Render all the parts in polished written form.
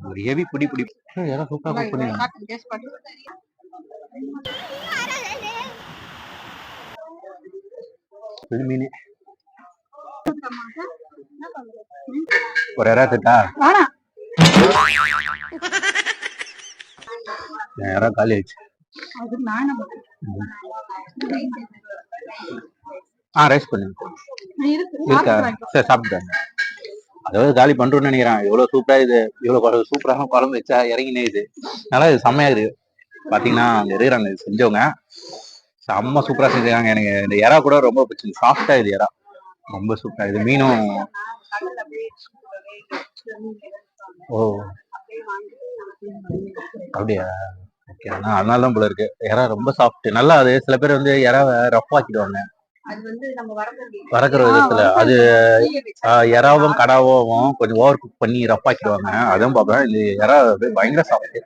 ஒரு ஹெவி புடி புடி யாரோ சூப்பரா குக் பண்ணிருக்காங்க. மீன் ஒரு இறா திட்டா இறா காலி ஆயிடுச்சு. ரைஸ் பண்ணி இருக்கா சரி சாப்பிட்டுட்டாங்க. அதாவது காலி பண்றோம்னு நினைக்கிறேன். எவ்வளவு சூப்பரா இது, இவ்வளவு சூப்பரான குழம்பு வச்சா இறங்கினே இது. நல்லா இது செம்மையா இருக்கு. பாத்தீங்கன்னா அங்க இருக்கிறாங்க செஞ்சவங்க செம்ம சூப்பரா செஞ்சாங்க. எனக்கு இந்த இறா கூட ரொம்ப பிடிச்சிருக்கு. சாஃப்டா இது இறா ரொம்ப சூப்பரா. இது மீனும் ஓ அப்படியா ஓகே. அதனால தான் போல இருக்கு. இறா ரொம்ப சாஃப்ட் நல்லா. அது சில பேர் வந்து இறாவை ரஃப் ஆக்கிடுவாங்க வறக்குற விதத்துல. அது இறாவும் கடாவும் கொஞ்சம் ஓவர் குக் பண்ணி ரஃப் ஆக்கிடுவாங்க. அதுவும் பாப்பேன். இது இறா பயங்கர சாஃப்ட்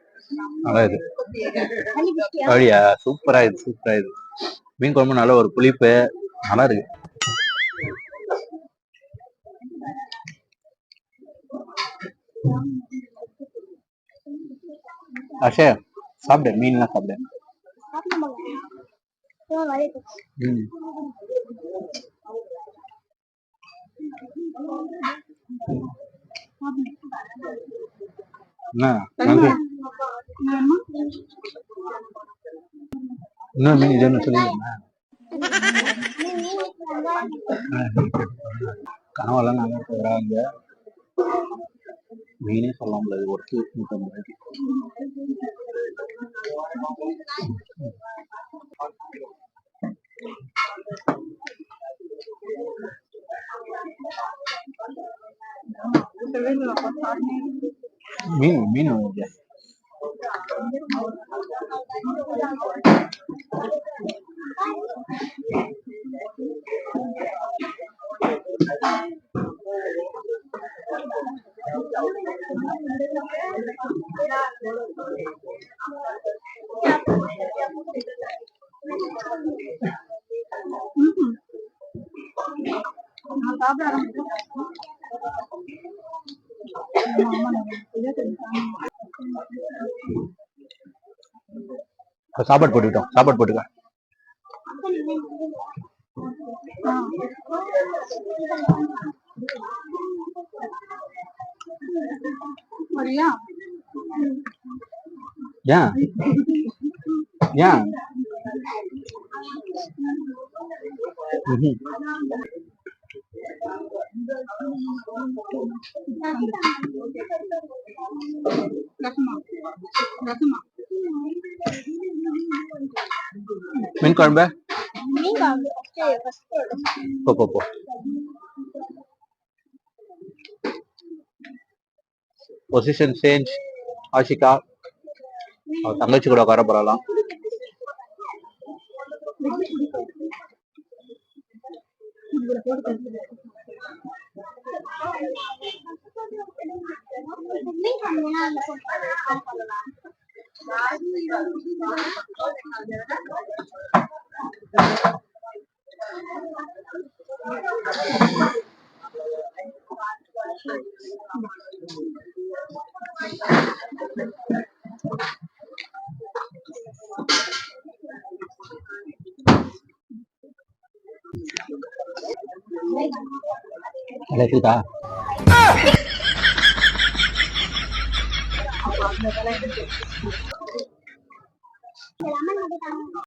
நல்லா இது. அப்படியா சூப்பரா இது சூப்பரா இது. மீன் குழம்பு நல்ல ஒரு புளிப்பு நல்லா இருக்கு. அஷே சாப்பிடு மீன்லாம் சாப்பிடு. இன்னும் மீன் இதுன்னு சொல்லிடுங்க. கனவெல்லாம் நல்லா இருக்கிறாங்க. மீனே சொல்ல முடியாது. ஒரு 150 மீன் மீன் சாப்பாடு போட்டுக்கிட்டோம். சாப்பாடு போட்டுக்க. ஏன் ஏன் மீன் குழம்பு போ. Position change. ஆஷிகா தங்கச்சி கூட உட்கார போறலாம்.